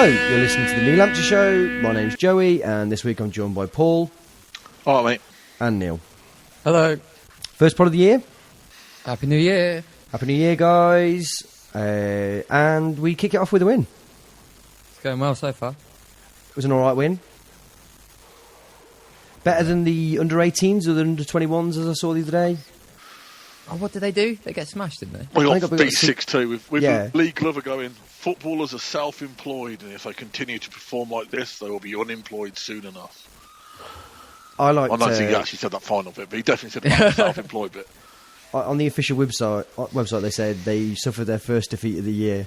Hello, you're listening to the Neil Hampshire Show. My name's Joey, and this week I'm joined by Paul. All right, mate. And Neil. Hello. First pod of the year. Happy New Year. Happy New Year, guys. And we kick it off with a win. It's going well so far. It was an alright win. Better than the under-18s or the under-21s, as I saw the other day. Oh, what did they do? They get smashed, didn't they? We got beat 6-2 with yeah. Lee Glover going, footballers are self-employed, and if they continue to perform like this, they will be unemployed soon enough. I don't think he actually said that final bit, but he definitely said about the self-employed bit. On the official website, they said they suffered their first defeat of the year,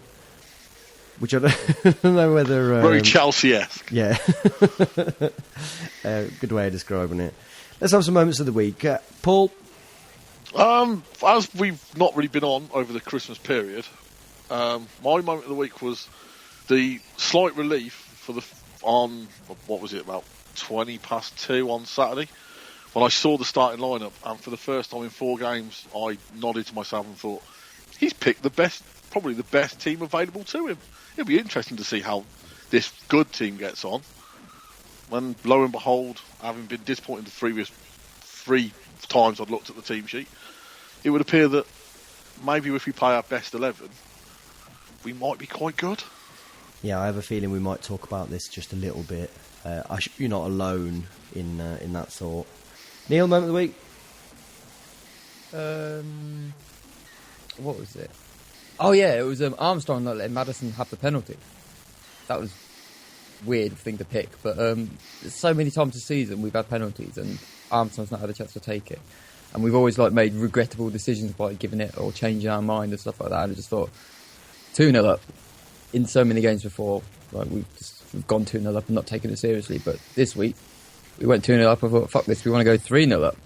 which I don't know whether... Very Chelsea-esque. Yeah. Good way of describing it. Let's have some moments of the week. Paul? As we've not really been on over the Christmas period, my moment of the week was the slight relief for about 20 past 2 on Saturday, when I saw the starting lineup, and for the first time in 4 games, I nodded to myself and thought, he's picked probably the best team available to him. It'll be interesting to see how this good team gets on. And lo and behold, having been disappointed the previous 3 times I'd looked at the team sheet, it would appear that maybe if we play our best 11, we might be quite good. Yeah, I have a feeling we might talk about this just a little bit. You're not alone in that thought. Neil, moment of the week? What was it? Oh yeah, it was Armstrong not letting Maddison have the penalty. That was a weird thing to pick, but so many times this season we've had penalties and Armstrong's not had a chance to take it. And we've always made regrettable decisions by giving it or changing our mind and stuff like that. And I just thought 2-0 up in so many games before, we've gone 2-0 up and not taken it seriously. But this week we went 2-0 up. I thought, fuck this, we want to go 3-0 up.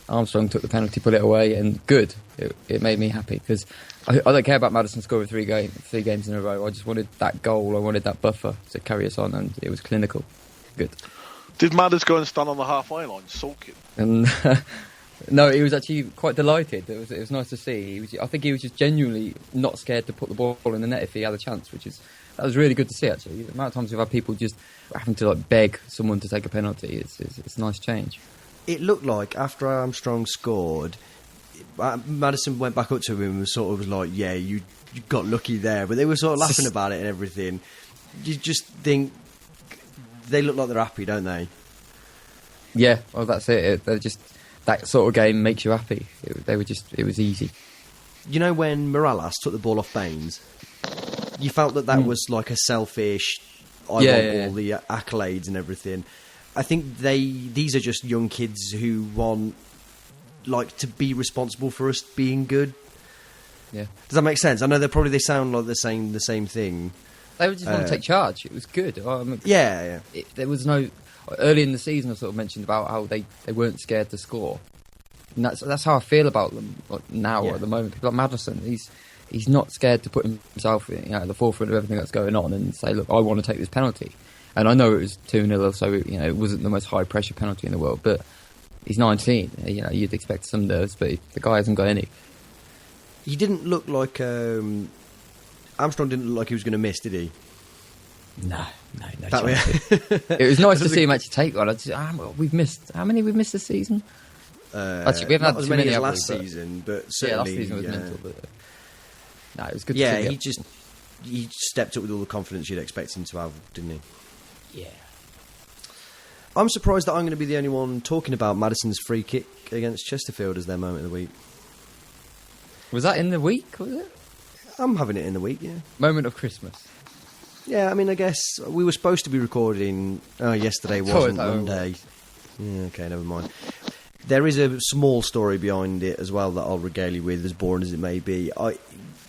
Armstrong took the penalty, put it away, and good. It made me happy because I don't care about Maddison scoring 3 games in a row. I just wanted that goal. I wanted that buffer to carry us on, and it was clinical. Good. Did Madders go and stand on the halfway line sulking? And no, he was actually quite delighted. It was nice to see. I think he was just genuinely not scared to put the ball in the net if he had a chance, that was really good to see, actually. The amount of times we've had people just having to beg someone to take a penalty, it's a nice change. It looked like after Armstrong scored, Maddison went back up to him and was like, yeah, you got lucky there. But they were sort of laughing about it and everything. You just think they look like they're happy, don't they? Yeah, well, that's it. They're just, that sort of game makes you happy. It was easy. You know when Morales took the ball off Baines? You felt that was like a selfish, I want all the accolades and everything. I think these are just young kids who want to be responsible for us being good. Yeah. Does that make sense? I know they sound like they're saying the same thing. They just want to take charge. It was good. Yeah. There was no... Early in the season I sort of mentioned about how they weren't scared to score. And that's how I feel about them now at the moment. People like Maddison, he's not scared to put himself at the forefront of everything that's going on and say, look, I want to take this penalty. And I know it was 2-0, so it wasn't the most high pressure penalty in the world, but he's 19. You'd expect some nerves, but the guy hasn't got any. He didn't look like Armstrong didn't look like he was going to miss, did he? No chance. It was nice to see him actually take one. We've missed how many we've missed this season? Actually, we haven't had as too many many as last season, but certainly last season was mental. But no, it was good. Yeah, to see he stepped up with all the confidence you'd expect him to have, didn't he? Yeah. I'm surprised that I'm going to be the only one talking about Maddison's free kick against Chesterfield as their moment of the week. Was that in the week, was it? I'm having it in the week, yeah. Moment of Christmas. Yeah, I mean, I guess we were supposed to be recording... yesterday wasn't Monday. Yeah, okay, never mind. There is a small story behind it as well that I'll regale you with, as boring as it may be.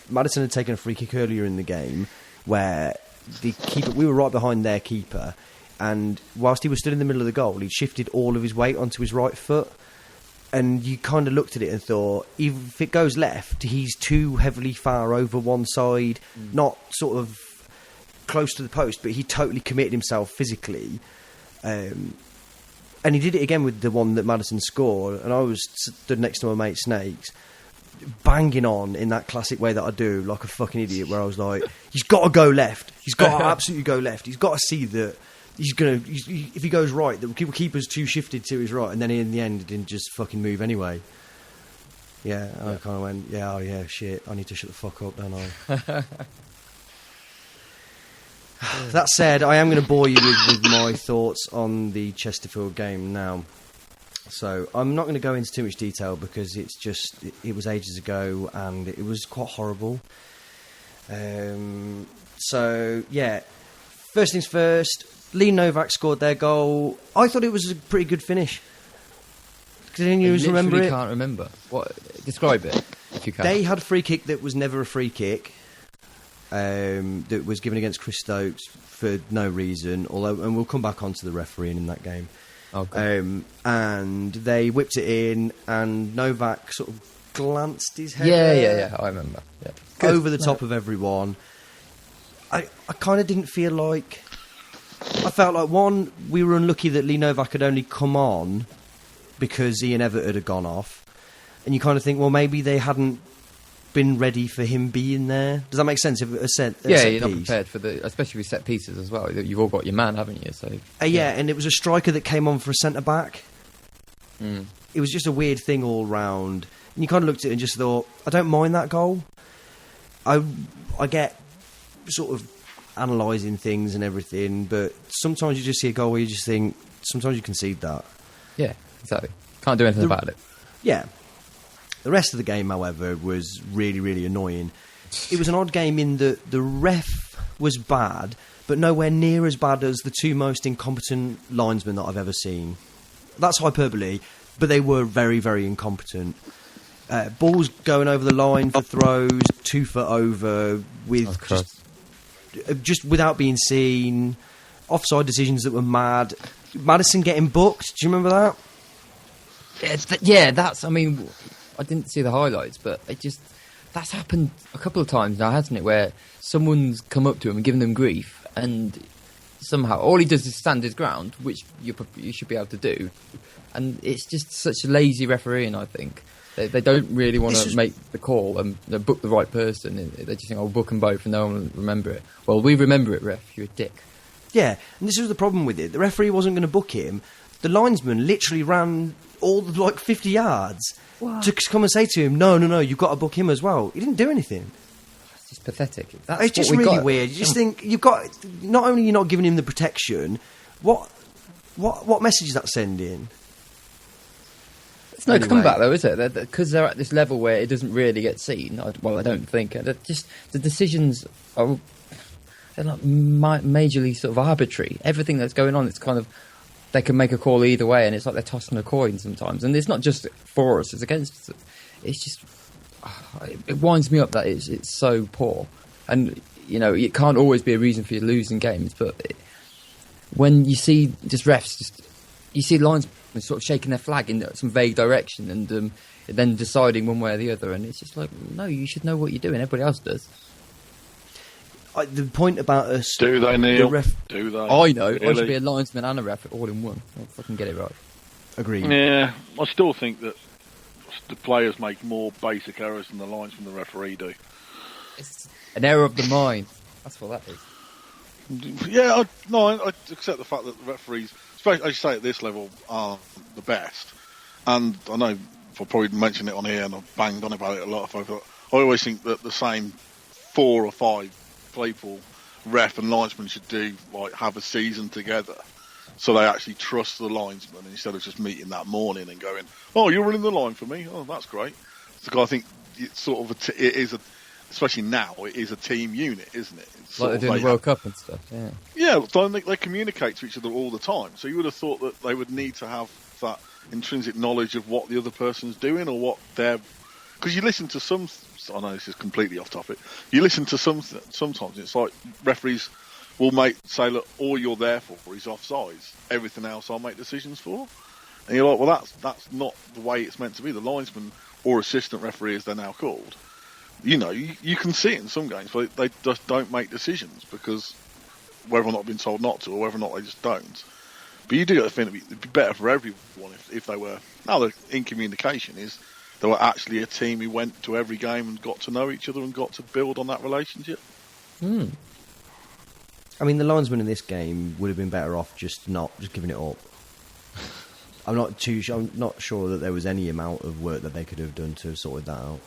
Maddison had taken a free kick earlier in the game where the keeper... We were right behind their keeper, and whilst he was stood in the middle of the goal, he'd shifted all of his weight onto his right foot. And you kind of looked at it and thought, if it goes left, he's too heavily far over one side, not sort of close to the post, but he totally committed himself physically. And he did it again with the one that Maddison scored, and I was stood next to my mate Snakes. banging on in that classic way that I do, like a fucking idiot, where I was like, he's got to go left. He's got to absolutely go left. He's got to see that if he goes right, the keeper's too shifted to his right, and then in the end, he didn't just fucking move anyway. Yeah, I kind of went, oh yeah, shit, I need to shut the fuck up, don't I? That said, I am going to bore you with my thoughts on the Chesterfield game now. So I'm not going to go into too much detail because it's just it was ages ago and it was quite horrible. So yeah, first things first, Lee Novak scored their goal. I thought it was a pretty good finish. Can you remember it? I can't remember. What? Describe it if you can. They had a free kick that was never a free kick. That was given against Chris Stokes for no reason. And we'll come back onto the refereeing in that game. Okay. And they whipped it in, and Novak sort of glanced his head. Yeah. I remember. Yeah. Over the top of everyone. I kind of didn't feel like. I felt like, one, we were unlucky that Lee Novak had only come on because Ian Everett had gone off. And you kind of think, well, maybe they hadn't been ready for him being there. Does that make sense? You're not prepared for especially with set pieces as well. You've all got your man, haven't you? So yeah, and it was a striker that came on for a centre back. It was just a weird thing all round. And you kind of looked at it and just thought, I don't mind that goal. I get sort of analysing things and everything, but sometimes you just see a goal where you just think, sometimes you concede that. Yeah, exactly. Can't do anything about it. Yeah. The rest of the game, however, was really, really annoying. It was an odd game in that the ref was bad, but nowhere near as bad as the two most incompetent linesmen that I've ever seen. That's hyperbole, but they were very, very incompetent. Balls going over the line for throws, 2 foot over, with just without being seen. Offside decisions that were mad. Maddison getting booked. Do you remember that? Yeah, I mean, I didn't see the highlights, but that's happened a couple of times now, hasn't it? Where someone's come up to him and given them grief, and somehow all he does is stand his ground, which you should be able to do. And it's just such lazy refereeing, I think. They don't really want to make the call and book the right person. They just think, I'll book them both and no one will remember it. Well, we remember it, ref. You're a dick. Yeah, and this was the problem with it. The referee wasn't going to book him. The linesman literally ran all 50 yards to come and say to him, no, you've got to book him as well. He didn't do anything. It's just pathetic. It's just really weird. You just think, you've got, not only you're not giving him the protection, what message is that sending? It's no comeback though, is it? Because they're at this level where it doesn't really get seen. I don't think. The decisions are they're not majorly sort of arbitrary. Everything that's going on, it's kind of, they can make a call either way, and it's like they're tossing a coin sometimes. And it's not just for us; it's against us. It's just it winds me up that it's so poor, and it can't always be a reason for you losing games. But when you see just refs, you see linesmen sort of shaking their flag in some vague direction, and then deciding one way or the other, and it's just like, no, you should know what you're doing. Everybody else does. The point about us... Do they, Neil? Do they? I know. Really? I should be a linesman and a ref all in one. I'll fucking get it right. Agreed. Yeah, I still think that the players make more basic errors than the linesman the referee do. It's an error of the mind. That's what that is. Yeah, I accept the fact that the referees, especially as you say at this level, are the best. And I know I've probably mentioned it on here and I've banged on about it a lot. I always think that the same 4 or 5 people, ref and linesman, should have a season together, so they actually trust the linesman instead of just meeting that morning and going, "Oh, you're running the line for me. Oh, that's great." So I think it's sort of it is especially now, it is a team unit, isn't it? It's like they're doing the World Cup and stuff. Yeah. So they communicate to each other all the time. So you would have thought that they would need to have that intrinsic knowledge of what the other person's doing or what they're. Because you listen to some. I know this is completely off topic. You listen to sometimes it's like referees will say, look, all you're there for is offsides. Everything else I'll make decisions for. And you're like, well, that's not the way it's meant to be. The linesman or assistant referee, as they're now called, you can see it in some games, but they just don't make decisions because whether or not been told not to, or whether or not they just don't. But you do think it'd be better for everyone if they were. Now, the in communication is they were actually a team who went to every game and got to know each other and got to build on that relationship. I mean, the linesman in this game would have been better off just giving it up. I'm not sure that there was any amount of work that they could have done to have sorted that out.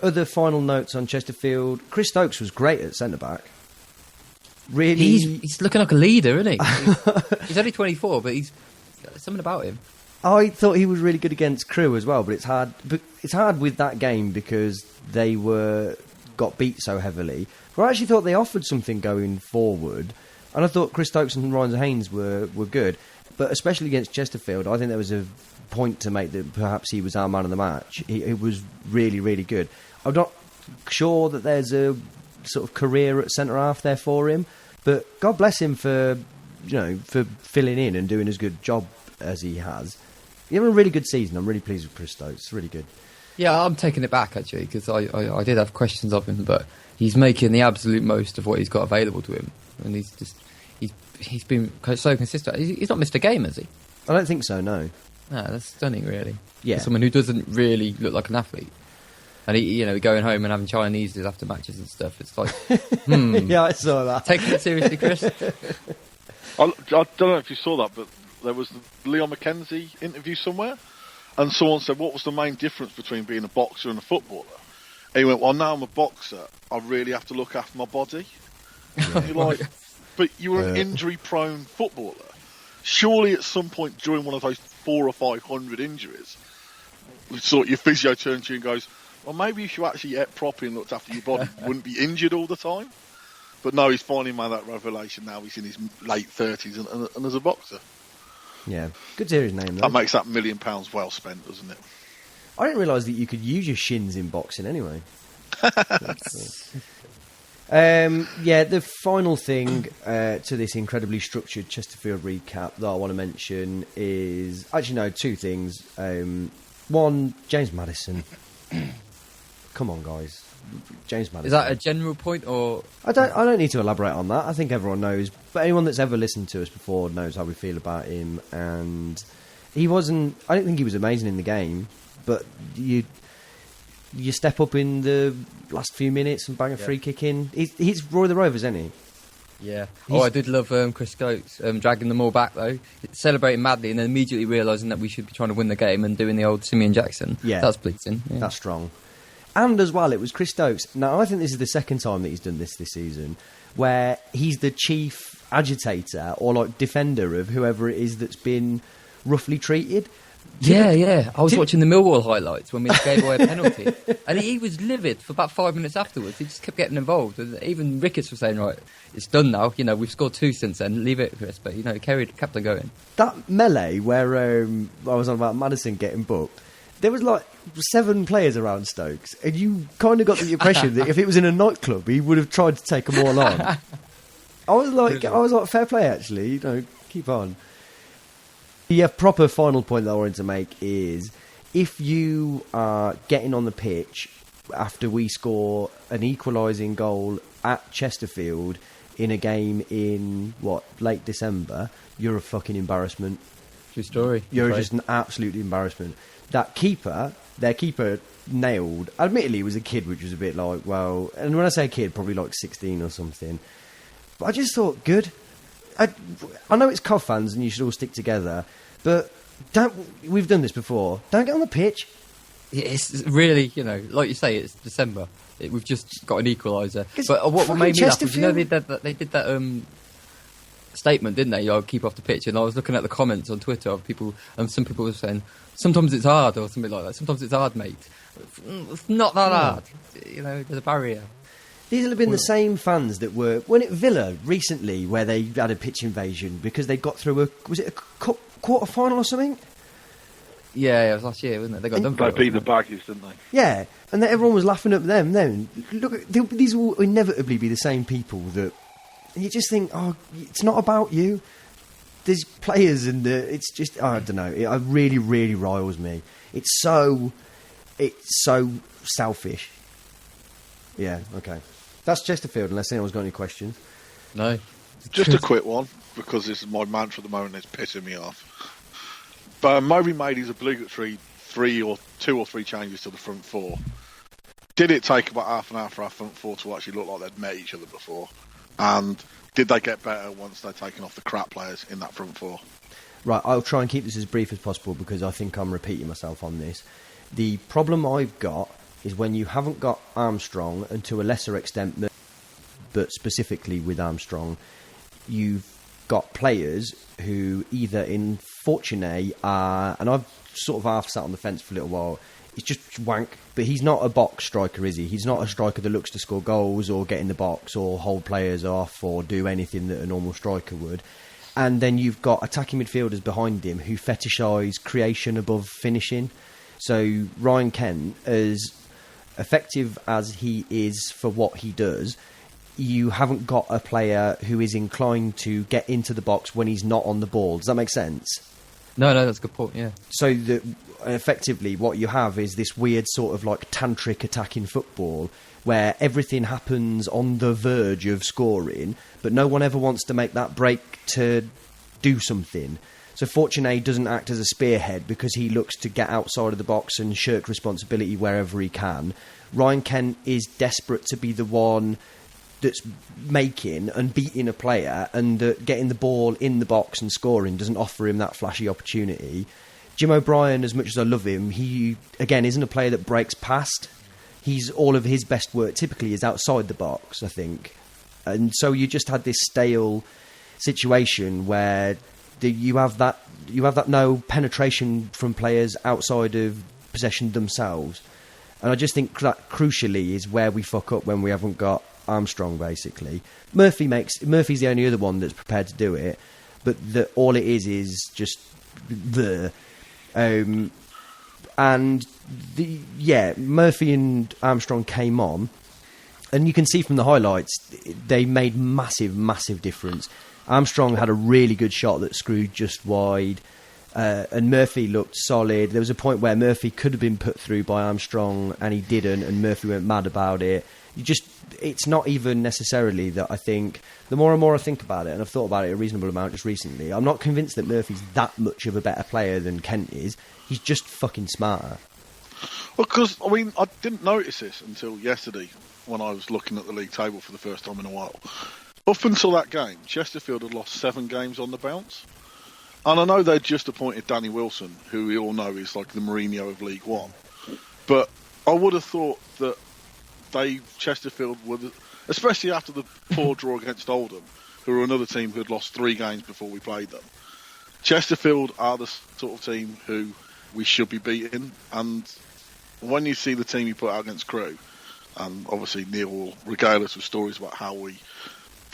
Other final notes on Chesterfield. Chris Stokes was great at centre-back. Really, he's looking like a leader, isn't he? He's only 24, but he's got something about him. I thought he was really good against Crewe as well, but it's hard. But it's hard with that game because they got beat so heavily. But I actually thought they offered something going forward, and I thought Chris Stokes and Ryan Haynes were good. But especially against Chesterfield, I think there was a point to make that perhaps he was our man of the match. He was really, really good. I'm not sure that there's a sort of career at centre half there for him, but God bless him for filling in and doing as good a job as he has. He's having a really good season. I'm really pleased with Chris Stokes. It's really good. Yeah, I'm taking it back actually because I did have questions of him, but he's making the absolute most of what he's got available to him, and he's been so consistent. He's not missed a game, has he? I don't think so. No. No, that's stunning, really. Yeah, for someone who doesn't really look like an athlete, and he going home and having Chineses after matches and stuff. It's like, yeah, I saw that. Taking it seriously, Chris. I don't know if you saw that, but there was the Leon McKenzie interview somewhere, and someone said, "What was the main difference between being a boxer and a footballer?" And he went, "Well, now I'm a boxer. I really have to look after my body." And you're like, but you were an injury-prone footballer. Surely, at some point during one of those 400 or 500 injuries, sort of your physio turns to you and goes, "Well, maybe if you actually ate properly and looked after your body, you wouldn't be injured all the time." But no, he's finally made that revelation. Now he's in his late 30s and as a boxer. Yeah, good to hear his name, though. That makes that £1 million well spent, doesn't it? I didn't realise that you could use your shins in boxing anyway. The final thing to this incredibly structured Chesterfield recap that I want to mention is... Actually, no, two things. One, James Maddison. Come on, guys. James Maddison. Is that a general point, or...? I don't need to elaborate on that. I think everyone knows. But anyone that's ever listened to us before knows how we feel about him. And he wasn't... I don't think he was amazing in the game. But you step up in the last few minutes and bang a free kick in. He's Roy the Rovers, isn't he? Yeah. I did love Chris Stokes dragging them all back, though. Celebrating madly and then immediately realising that we should be trying to win the game and doing the old Simeon Jackson. Yeah. That's pleasing. Yeah. That's strong. And as well, it was Chris Stokes. Now, I think this is the second time that he's done this season, where he's the chief agitator or like defender of whoever it is that's been roughly treated. Yeah. I was watching the Millwall highlights when we gave away a penalty, and he was livid for about 5 minutes afterwards. He just kept getting involved. And even Ricketts was saying, "Right, it's done now. We've scored 2 since then. Leave it, Chris." But kept on going. That melee where I was on about Maddison getting booked. There was like 7 players around Stokes, and you kind of got the impression that if it was in a nightclub, he would have tried to take them all on. I was like, fair play, actually. Keep on. The proper final point that I wanted to make is, if you are getting on the pitch after we score an equalising goal at Chesterfield in a game in, late December, you're a fucking embarrassment. True story. You're just an absolute embarrassment. Their keeper nailed. Admittedly, he was a kid, which was a bit like, well... And when I say kid, probably like 16 or something. But I just thought, good. I know it's COV fans and you should all stick together, but we've done this before. Don't get on the pitch. It's really, like you say, it's December. We've just got an equaliser. But what made me laugh was, they did that statement, didn't they? Keep off the pitch. And I was looking at the comments on Twitter of people, and some people were saying, sometimes it's hard, or something like that. Sometimes it's hard, mate. It's not that hard. There's a barrier. These will have been the same fans that were... When at Villa recently, where they had a pitch invasion because they got through was it a quarter-final or something? Yeah, it was last year, wasn't it? They got done for it. They beat the Baggies, didn't they? Yeah, and then everyone was laughing at them then. Look, these will inevitably be the same people that... You just think, it's not about you. There's players and it's just... I don't know. It really, really riles me. It's so selfish. Yeah, okay. That's Chesterfield, unless anyone's got any questions. No. Just a quick one, because this is my mantra at the moment, it's pissing me off. But Moby made his obligatory two or three changes to the front four. Did it take about half an hour for our front four to actually look like they'd met each other before? And did they get better once they'd taken off the crap players in that front four? Right, I'll try and keep this as brief as possible because I think I'm repeating myself on this. The problem I've got is when you haven't got Armstrong, and to a lesser extent, but specifically with Armstrong, you've got players who either in Fortuné are, and I've sort of half sat on the fence for a little while, he's just wank, but he's not a box striker, is he? He's not a striker that looks to score goals or get in the box or hold players off or do anything that a normal striker would. And then you've got attacking midfielders behind him who fetishise creation above finishing. So Ryan Kent, as effective as he is for what he does, you haven't got a player who is inclined to get into the box when he's not on the ball. Does that make sense? No, that's a good point, yeah. So effectively what you have is this weird sort of like tantric attacking football where everything happens on the verge of scoring, but no one ever wants to make that break to do something. So Fortuné doesn't act as a spearhead because he looks to get outside of the box and shirk responsibility wherever he can. Ryan Kent is desperate to be the one that's making and beating a player, and getting the ball in the box and scoring doesn't offer him that flashy opportunity. Jim O'Brien, as much as I love him, he, again, isn't a player that breaks past. All of his best work typically is outside the box, I think. And so you just had this stale situation where you have that no penetration from players outside of possession themselves. And I just think that crucially is where we fuck up when we haven't got Armstrong, basically. Murphy's the only other one that's prepared to do it, but all it is just the Murphy and Armstrong came on, and you can see from the highlights they made massive difference. Armstrong had a really good shot that screwed just wide, and Murphy looked solid. There was a point where Murphy could have been put through by Armstrong and he didn't, and Murphy went mad about it. It's not even necessarily that. I think the more and more I think about it, and I've thought about it a reasonable amount just recently, I'm not convinced that Murphy's that much of a better player than Kent is. He's just fucking smarter. Well, because, I mean, I didn't notice this until yesterday when I was looking at the league table for the first time in a while. Up until that game, Chesterfield had lost 7 games on the bounce. And I know they'd just appointed Danny Wilson, who we all know is like the Mourinho of League One. But I would have thought that Chesterfield would, especially after the poor draw against Oldham, who were another team who had lost 3 games before we played them. Chesterfield are the sort of team who we should be beating. And when you see the team you put out against Crewe, and obviously Neil will regale us with stories about how we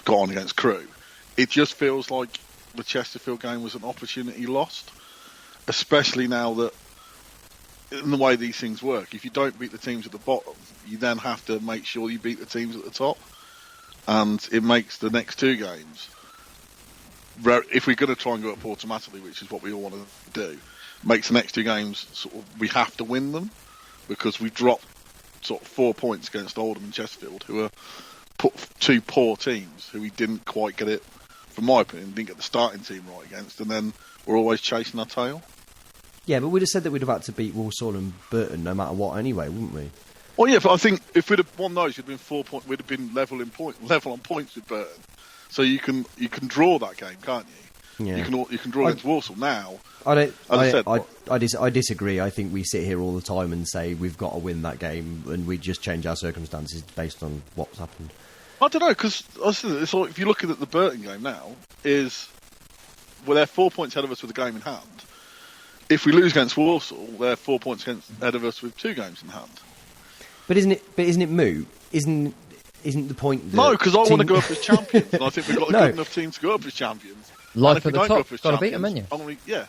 got on against Crewe, it just feels like the Chesterfield game was an opportunity lost, especially now that in the way these things work, if you don't beat the teams at the bottom, you then have to make sure you beat the teams at the top, and it makes the next 2 games, if we're going to try and go up automatically, which is what we all want to do, makes the next 2 games sort of, we have to win them, because we dropped sort of 4 points against Oldham and Chesterfield, who are 2 poor teams who we didn't quite get it, from my opinion, didn't get the starting team right against, and then we're always chasing our tail. Yeah, but we'd have said that we'd have had to beat Walsall and Burton no matter what anyway, wouldn't we? Well, yeah, but I think if we'd have won those, we'd have been level on points with Burton. So you can draw that game, can't you? Yeah. You can draw against Walsall now. I disagree. I think we sit here all the time and say we've got to win that game, and we just change our circumstances based on what's happened. I don't know, because it's like, if you're looking at the Burton game now, they're 4 points ahead of us with a game in hand. If we lose against Walsall, they're 4 points ahead of us with 2 games in hand. But isn't it moot? Isn't the point that... No, because I want to go up as champions, and I think we've got a good enough team to go up as champions. Life at the top, got to beat them, haven't you?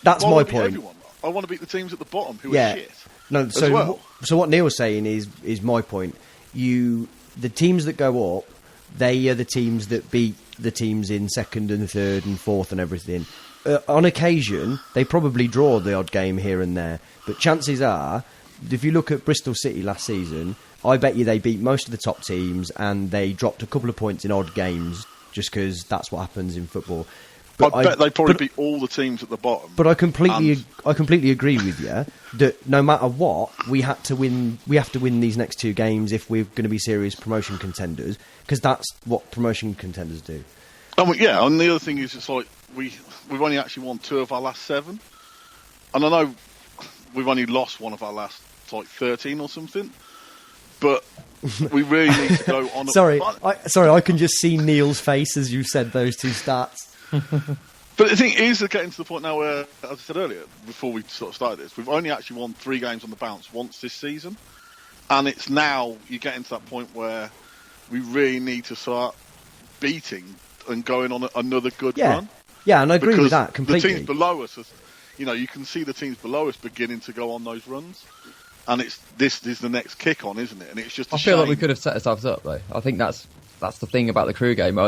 That's my point. I want to beat the teams at the bottom who are shit. No, so what Neil's saying is my point. The teams that go up, they are the teams that beat the teams in 2nd and 3rd and 4th and everything. On occasion, they probably draw the odd game here and there, but chances are, if you look at Bristol City last season, I bet you they beat most of the top teams and they dropped a couple of points in odd games just because that's what happens in football. I bet they probably beat all the teams at the bottom. But I completely agree with you that no matter what, we have to win these next 2 games if we're going to be serious promotion contenders, because that's what promotion contenders do. And the other thing is, it's like we've only actually won 2 of our last 7, and I know we've only lost 1 of our last 13 or something, but we really need to go on. Sorry, I can just see Neil's face as you said those 2 stats. But the thing is, we're getting to the point now where, as I said earlier, before we sort of started this, we've only actually won 3 games on the bounce once this season, and it's now you're getting to that point where we really need to start beating and going on another good run. Yeah, and I agree with that completely. The teams below us, you can see the teams below us beginning to go on those runs, and this is the next kick on, isn't it? And it's just. I feel like we could have set ourselves up though. I think that's the thing about the Crew game.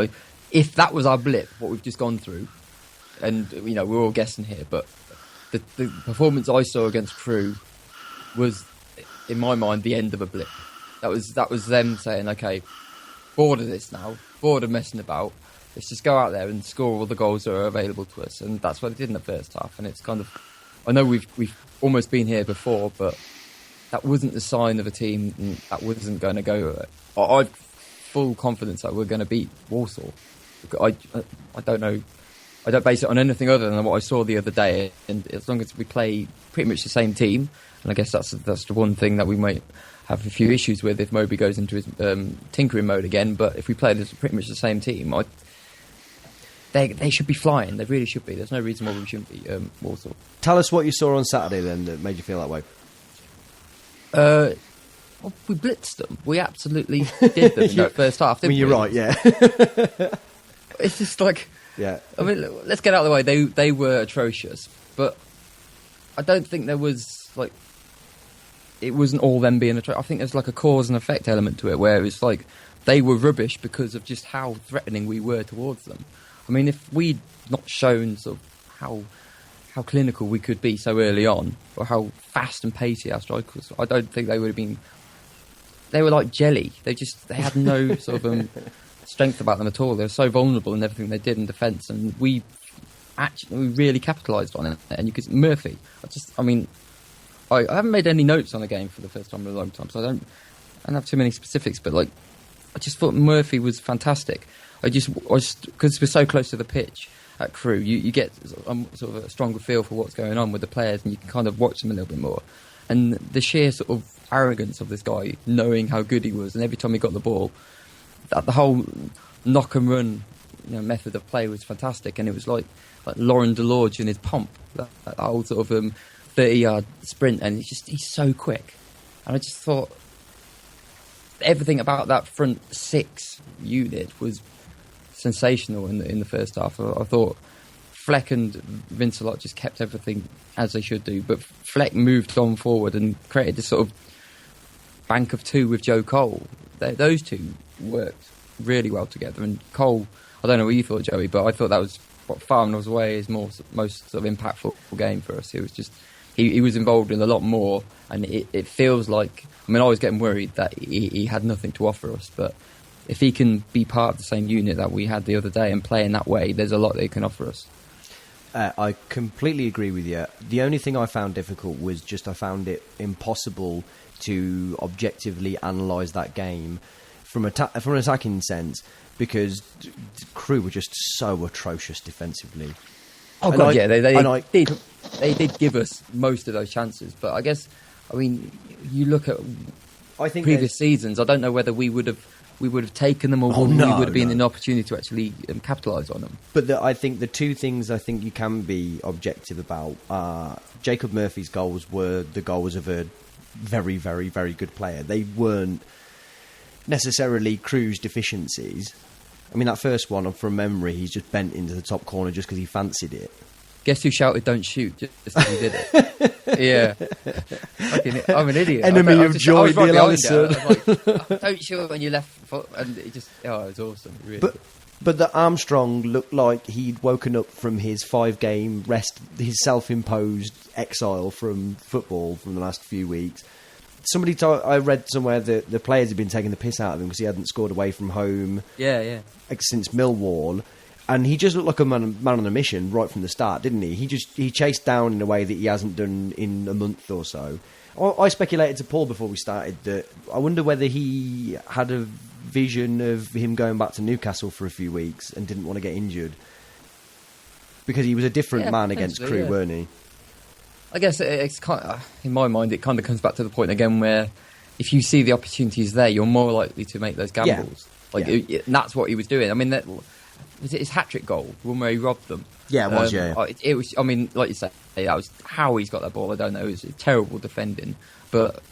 If that was our blip, what we've just gone through, and we're all guessing here, but the performance I saw against Crew was, in my mind, the end of a blip. That was them saying, okay, bored of this now, bored of messing about. Let's just go out there and score all the goals that are available to us, and that's what they did in the first half. And it's kind of, I know we've almost been here before, but that wasn't the sign of a team that wasn't going to go with it. I've full confidence that we're going to beat Walsall. I don't know. I don't base it on anything other than what I saw the other day. And as long as we play pretty much the same team, and I guess that's the one thing that we might have a few issues with if Moby goes into his tinkering mode again. But if we play pretty much the same team, they should be flying. They really should be. There's no reason why we shouldn't be Walsall. Tell us what you saw on Saturday then that made you feel that way. Well, we blitzed them. We absolutely did them in that first half, didn't we? You're right, yeah. It's just like... Yeah. I mean, let's get out of the way. They were atrocious, but I don't think there was, it wasn't all them being atrocious. I think there's a cause and effect element to it, where it's they were rubbish because of just how threatening we were towards them. I mean, if we'd not shown sort of how clinical we could be so early on, or how fast and pacey our strike was, I don't think they would have been... They were like jelly. They had no sort of strength about them at all. They were so vulnerable in everything they did in defence, and we really capitalised on it. And you could Murphy. I haven't made any notes on the game for the first time in a long time, so I don't have too many specifics. But I just thought Murphy was fantastic. I just because we're so close to the pitch at Crew, you get sort of a stronger feel for what's going on with the players, and you can kind of watch them a little bit more. And the sheer sort of arrogance of this guy, knowing how good he was, and every time he got the ball, the whole knock and run method of play was fantastic. And it was like Lauren Delorge in his pomp, that whole sort of 30-yard sprint, and he's so quick. And I just thought everything about that front 6 unit was sensational in the first half. I thought Fleck and Vincelot just kept everything as they should do, but Fleck moved on forward and created this sort of bank of 2 with Joe Cole. Those 2 worked really well together, and Cole, I don't know what you thought, Joey, but I thought that was far and away his most sort of impactful game for us. It was just he was involved in a lot more, and it feels like, I was getting worried that he had nothing to offer us, but if he can be part of the same unit that we had the other day and play in that way, there's a lot that he can offer us. I completely agree with you. The only thing I found difficult was I found it impossible to objectively analyse that game from an attacking sense, because Crew were just so atrocious defensively. Oh God, yeah, they did give us most of those chances, but I guess, you look at previous seasons, I don't know whether we would have taken them, or we would have been an opportunity to actually capitalise on them. But I think the 2 things I think you can be objective about are Jacob Murphy's goals were the goals of a very, very, very good player. They weren't necessarily Crew's deficiencies. That first one, from memory, he's just bent into the top corner just because he fancied it. Guess who shouted, "Don't shoot," just as he did it? Yeah. I'm an idiot. Enemy of joy, Neil Allison. Don't shoot on your left foot. And it was awesome. Really. But the Armstrong looked like he'd woken up from his 5-game rest, his self-imposed exile from football from the last few weeks. I read somewhere that the players had been taking the piss out of him because he hadn't scored away from home. Yeah. Since Millwall. And he just looked like a man on a mission right from the start, didn't he? He chased down in a way that he hasn't done in a month or so. I speculated to Paul before we started that I wonder whether he had a vision of him going back to Newcastle for a few weeks and didn't want to get injured. Because he was a different man against Crewe, weren't he? I guess it's kind of, in my mind, it kind of comes back to the point again where if you see the opportunities there, you're more likely to make those gambles. And that's what he was doing. I mean, was it his hat-trick goal, the one where he robbed them? Yeah, it was, It was, I mean, like you say, that was how he's got that ball, I don't know. It was terrible defending. But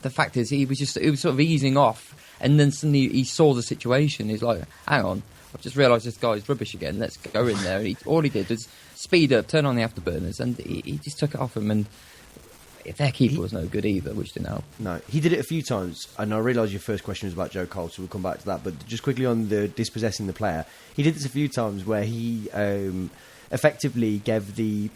the fact is, he was sort of easing off, and then suddenly he saw the situation. He's like, hang on, I've just realised this guy's rubbish again, let's go in there. And all he did was speed up, turn on the afterburners, and he just took it off him. And their keeper was no good either, which didn't help. No, he did it a few times, and I realise your first question was about Joe Cole, so we'll come back to that. But just quickly on the dispossessing the player, he did this a few times where he effectively gave the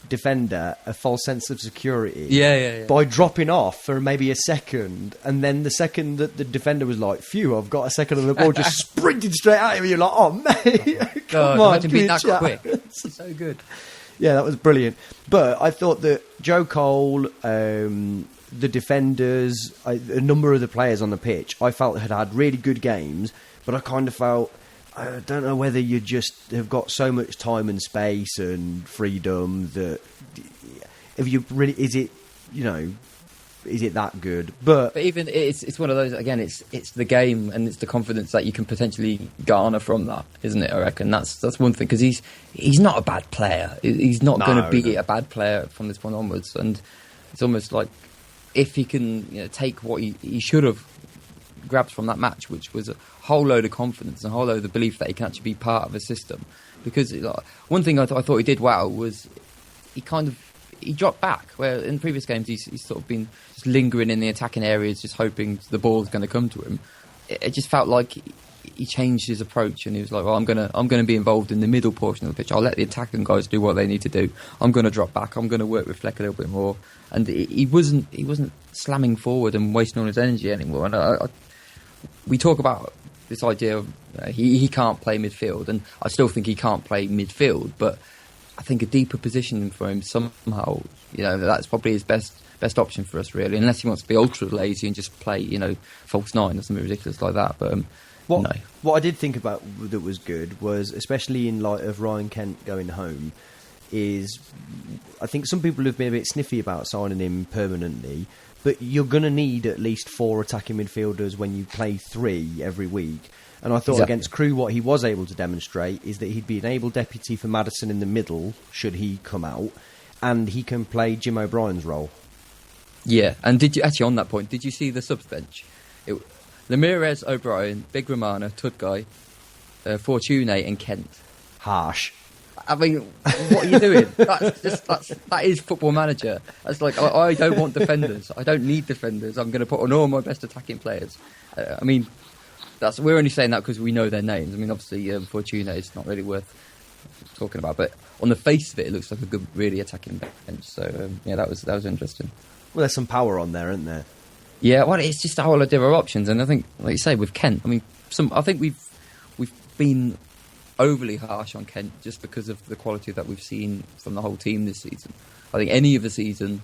defender a false sense of security by dropping off for maybe a second, and then the second that the defender was like, phew, I've got a second on the ball, just sprinted straight at him. You're like, oh, mate, come on, imagine being that quick. So good. Yeah, that was brilliant. But I thought that Joe Cole, the defenders, a number of the players on the pitch, I felt had really good games, but I kind of felt, I don't know whether you just have got so much time and space and freedom that if you really, is it that good? But even it's one of those, again, it's the game and it's the confidence that you can potentially garner from that, isn't it? I reckon that's one thing, because he's not a bad player. He's not going to be a bad player from this point onwards, and it's almost like if he can take what he should have grabbed from that match, which was a whole load of confidence and a whole load of belief that he can actually be part of a system. Because one thing I thought he did well was he dropped back, where in previous games he's sort of been just lingering in the attacking areas, just hoping the ball's going to come to him. It just felt like he changed his approach, and he was like, well, I'm going to be involved in the middle portion of the pitch. I'll let the attacking guys do what they need to do. I'm going to drop back. I'm going to work with Fleck a little bit more. And he wasn't slamming forward and wasting all his energy anymore. And we talk about this idea of he can't play midfield, and I still think he can't play midfield, but I think a deeper positioning for him somehow, that's probably his best option for us, really, unless he wants to be ultra lazy and just play, false nine or something ridiculous like that. But what I did think about that was good was, especially in light of Ryan Kent going home, is I think some people have been a bit sniffy about signing him permanently, but you're going to need at least 4 attacking midfielders when you play 3 every week. And I thought against Crewe, what he was able to demonstrate is that he'd be an able deputy for Maddison in the middle, should he come out, and he can play Jim O'Brien's role. Yeah, and did you actually, on that point, did you see the subs bench? Ramirez, O'Brien, Big Romana, Tudguy, Fortune and Kent. Harsh. I mean, what are you doing? That is Football Manager. That's like, I don't want defenders. I don't need defenders. I'm going to put on all my best attacking players. I mean, we're only saying that because we know their names. I mean, obviously, Fortuna is not really worth talking about, but on the face of it, it looks like a good, really attacking bench. So that was interesting. Well, there's some power on there, isn't there? Yeah, well, it's just a whole lot of different options, and I think, like you say, with Kent, I mean, I think we've been overly harsh on Kent just because of the quality that we've seen from the whole team this season. I think any of the season,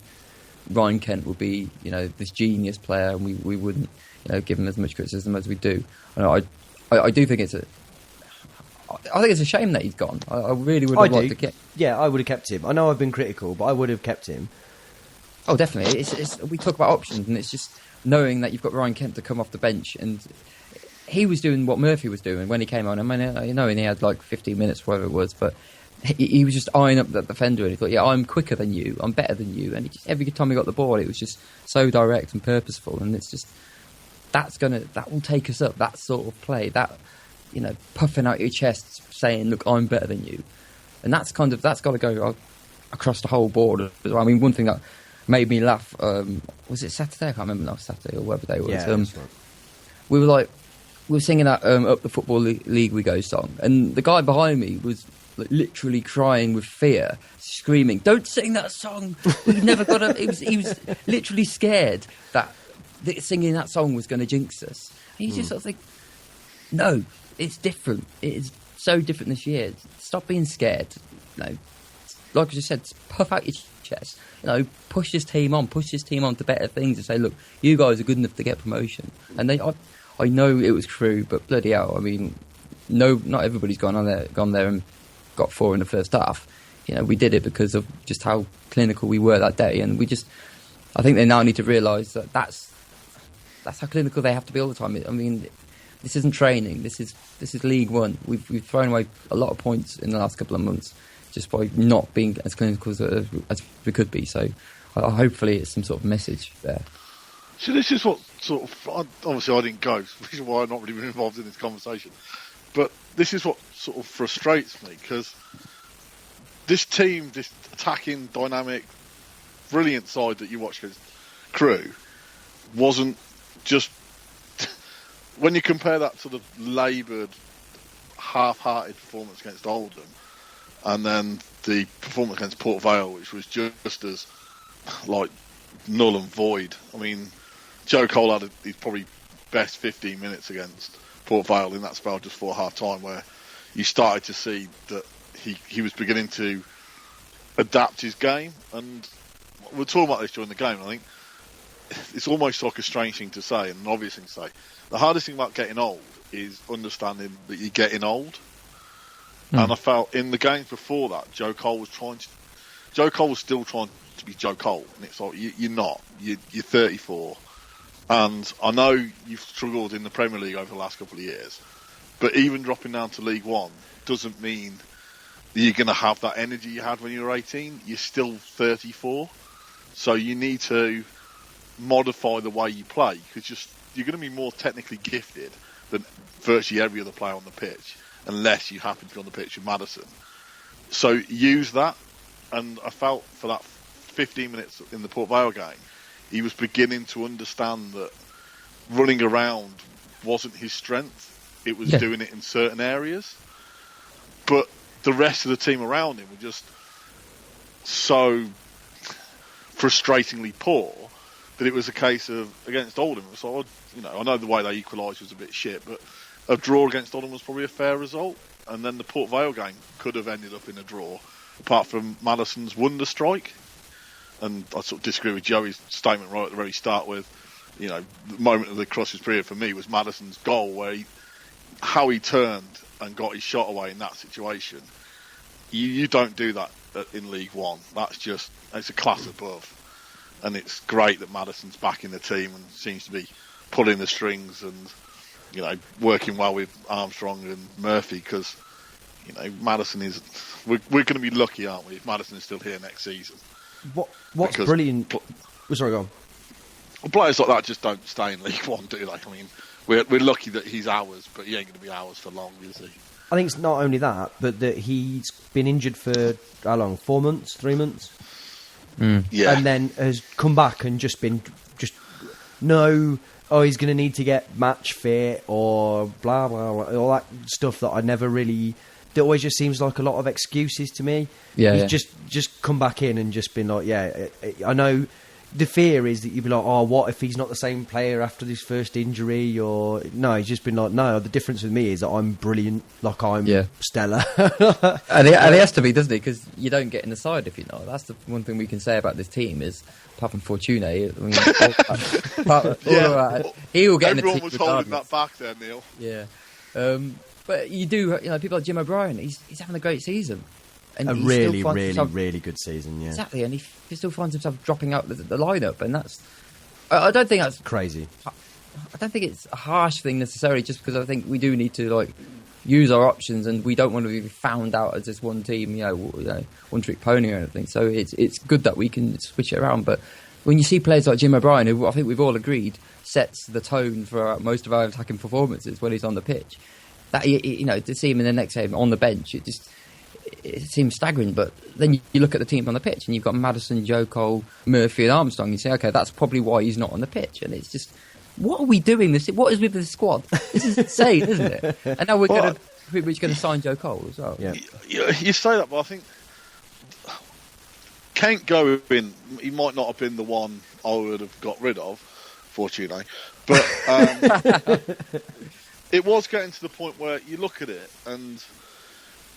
Ryan Kent would be, this genius player, and we wouldn't, give him as much criticism as we do. I do think it's a shame that he's gone. I really would have liked to keep. Yeah, I would have kept him. I know I've been critical, but I would have kept him. Oh, definitely. We talk about options, and it's just knowing that you've got Ryan Kent to come off the bench, and he was doing what Murphy was doing when he came on. I mean, and he had like 15 minutes, whatever it was, but he was just eyeing up that defender, and he thought, yeah, I'm quicker than you, I'm better than you, and every time he got the ball, it was just so direct and purposeful, and it's just that will take us up, that sort of play, that puffing out your chest, saying, look, I'm better than you, and that's got to go across the whole board. I mean, one thing that made me laugh, was it Saturday? I can't remember now, Saturday or whatever day it was. Yeah, that's right. We were singing that Up the Football League We Go song, and the guy behind me was literally crying with fear, screaming, "Don't sing that song! We've never got a." He was literally scared that singing that song was going to jinx us. And you just sort of think, no, it's different. It is so different this year. Stop being scared. You know, like I just said, puff out your chest. You know, push this team on to better things, and say, look, you guys are good enough to get promotion. And I know it was true, but bloody hell, I mean, no, not everybody's gone there and got 4 in the first half. You know, we did it because of just how clinical we were that day, and I think they now need to realise that that's how clinical they have to be all the time. I mean, this isn't training. This is League One. We've thrown away a lot of points in the last couple of months just by not being as clinical as we could be. So hopefully it's some sort of message there. So this is what sort of, obviously I didn't go, which is why I've not really been involved in this conversation. But this is what sort of frustrates me, because this team, this attacking, dynamic, brilliant side that you watch against Crewe, wasn't just... when you compare that to the laboured, half-hearted performance against Oldham, and then the performance against Port Vale, which was just as, like, null and void. I mean, Joe Cole had his probably best 15 minutes against Port Vale in that spell just before half-time, where you started to see that he was beginning to adapt his game. And we're talking about this during the game, and I think it's almost like a strange thing to say and an obvious thing to say. The hardest thing about getting old is understanding that you're getting old. And I felt in the games before that, Joe Cole was still trying to be Joe Cole, and it's like you're not. You're 34, and I know you've struggled in the Premier League over the last couple of years, but even dropping down to League One doesn't mean that you're going to have that energy you had when you were 18. You're still 34, so you need to modify the way you play, because you're going to be more technically gifted than virtually every other player on the pitch, unless you happen to be on the pitch with Madison. So use that. And I felt for that 15 minutes in the Port Vale game, he was beginning to understand that running around wasn't his strength. It was doing it in certain areas. But the rest of the team around him were just so frustratingly poor that it was a case of, against Oldham, it was like, you know, I know the way they equalised was a bit shit, but a draw against Oldham was probably a fair result. And then the Port Vale game could have ended up in a draw, apart from Madison's wonder strike. And I sort of disagree with Joey's statement right at the very start with, you know, the moment of the crisis period for me was Madison's goal, where how he turned and got his shot away in that situation. You don't do that in League One. It's a class above. And it's great that Madison's back in the team and seems to be pulling the strings and, you know, working well with Armstrong and Murphy, because, you know, Madison is... We're going to be lucky, aren't we, if Madison is still here next season. What's brilliant... Sorry, go on. Players like that just don't stay in League One, do they? I mean, we're lucky that he's ours, but he ain't going to be ours for long, is he? I think it's not only that, but that he's been injured for, how long, 4 months, 3 months? Yeah. And then has come back and he's going to need to get match fit or blah, blah, blah, all that stuff that I never really... That always just seems like a lot of excuses to me. He's just come back in and just been like, I know the fear is that you'd be like, oh, what if he's not the same player after this first injury? Or no, he's just been like, no, the difference with me is that I'm brilliant, like I'm stellar. and he has to be, doesn't he? Because you don't get in the side if you're not. That's the one thing we can say about this team is, apart from Fortune, I mean, he will get in the team. Everyone was holding that back there, Neil. Yeah. But you do, you know, people like Jim O'Brien, he's having a great season. And a really, really good season, yeah. Exactly, and he still finds himself dropping out the lineup, and that's... I don't think that's... Crazy. I don't think it's a harsh thing necessarily, just because I think we do need to, like, use our options, and we don't want to be found out as this one team, you know, one-trick pony or anything. So it's good that we can switch it around, but when you see players like Jim O'Brien, who I think we've all agreed sets the tone for most of our attacking performances when he's on the pitch, that, you know, to see him in the next game on the bench, it seems staggering. But then you look at the team on the pitch and you've got Madison, Joe Cole, Murphy and Armstrong. You say, okay, that's probably why he's not on the pitch. And it's just, what are we doing? What is with this squad? This is insane, isn't it? And now we're going to sign Joe Cole as well. Yeah. You say that, but I think Kent going, he might not have been the one I would have got rid of, Fortune, but it was getting to the point where you look at it and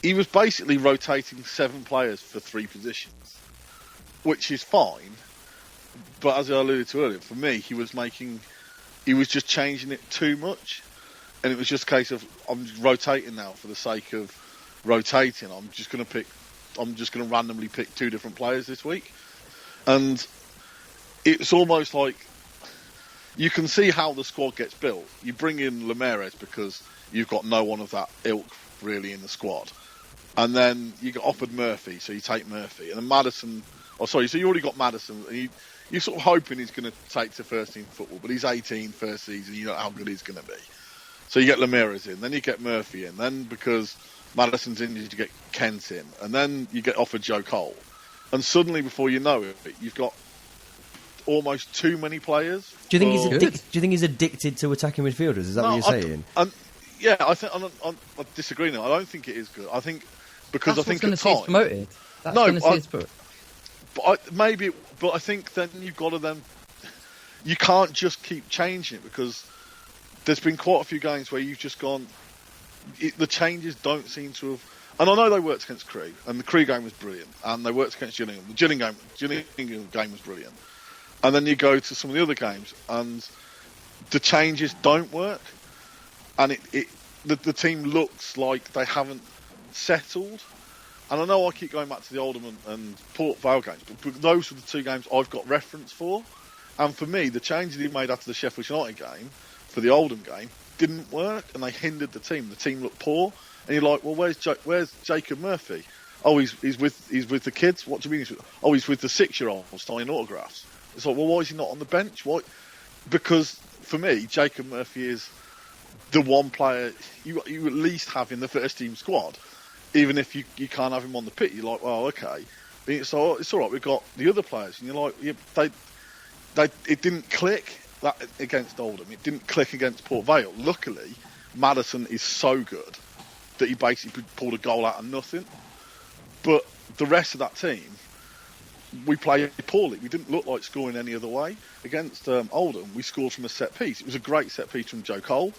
he was basically rotating 7 players for 3 positions, which is fine. But as I alluded to earlier, for me, he was just changing it too much, and it was just a case of I'm rotating now for the sake of rotating. I'm just going to randomly pick 2 different players this week, and it's almost like you can see how the squad gets built. You bring in Ramage because you've got no one of that ilk really in the squad, and then you get offered Murphy, so you take Murphy, and then Maddison. Oh, sorry, so you already got Maddison, and you're sort of hoping he's going to take to first team football, but he's 18 first season, you know how good he's going to be. So you get Lemires in, then you get Murphy in, then because Maddison's injured, you get Kent in, and then you get offered Joe Cole. And suddenly, before you know it, you've got almost too many players. Do you think he's addicted to attacking midfielders? Is that what you're saying? I disagree now. I don't think it is good. I think because that's I think going to see it promoted. That's going to see it promoted. But I think then you've got to then. You can't just keep changing it because there's been quite a few games where you've just gone. The changes don't seem to have. And I know they worked against Crewe, and the Crewe game was brilliant, and they worked against Gillingham. The Gillingham game was brilliant. And then you go to some of the other games, and the changes don't work, and the team looks like they haven't settled. And I know I keep going back to the Oldham and Port Vale games, but those are the 2 games I've got reference for. And for me, the changes he made after the Sheffield United game, for the Oldham game, didn't work, and they hindered the team. The team looked poor, and you're like, well, where's Jacob Murphy? Oh, he's with the kids. What do you mean? He's with the 6-year-olds signing autographs. It's like, well, why is he not on the bench? Why? Because for me, Jacob Murphy is the one player you at least have in the first team squad. Even if you can't have him on the pitch, you're like, well, okay. So it's all right. We've got the other players, and you're like, yeah, it didn't click that against Oldham. It didn't click against Port Vale. Luckily, Maddison is so good that he basically pulled a goal out of nothing. But the rest of that team, we played poorly. We didn't look like scoring any other way. Against Oldham, we scored from a set piece. It was a great set piece from Joe Cole,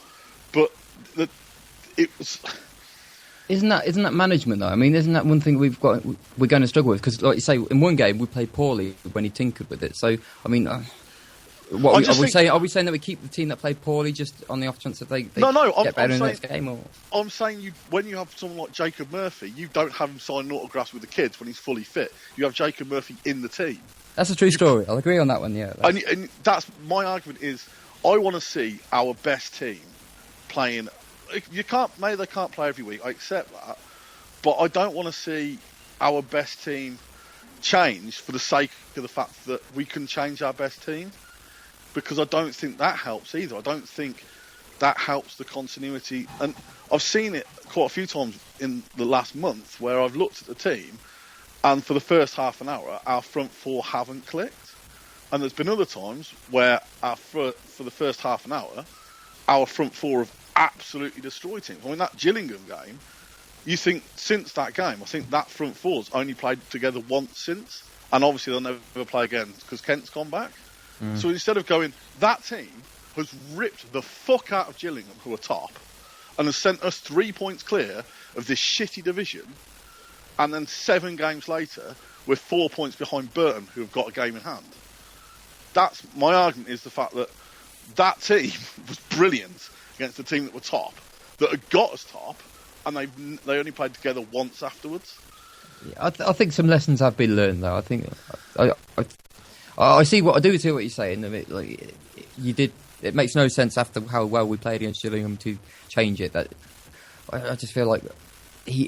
but it was. Isn't that management though? I mean, isn't that one thing we're going to struggle with? Because, like you say, in one game we played poorly when he tinkered with it. So, I mean, are we saying that we keep the team that played poorly just on the off chance that they get better in the next game? Or? I'm saying when you have someone like Jacob Murphy, you don't have him sign autographs with the kids when he's fully fit. You have Jacob Murphy in the team. That's a true story. I'll agree on that one. Yeah, and that's my argument. Is I want to see our best team playing. Maybe they can't play every week. I accept that, but I don't want to see our best team change for the sake of the fact that we can change our best team, because I don't think that helps either. I don't think that helps the continuity, and I've seen it quite a few times in the last month where I've looked at the team, and for the first half an hour, our front 4 haven't clicked, and there's been other times where for the first half an hour, our front 4 have absolutely destroyed teams. I mean, that Gillingham game, you think since that game, I think that front 4's only played together once since, and obviously they'll never play again because Kent's gone back. So instead of going, that team has ripped the fuck out of Gillingham, who are top, and has sent us 3 points clear of this shitty division, and then 7 games later, we're 4 points behind Burton, who have got a game in hand. That's my argument, is the fact that team was brilliant against the team that were top, that had got us top, and they only played together once afterwards. Yeah, I think some lessons have been learned, though. I think I see what you're saying. It makes no sense after how well we played against Gillingham to change it. That I just feel like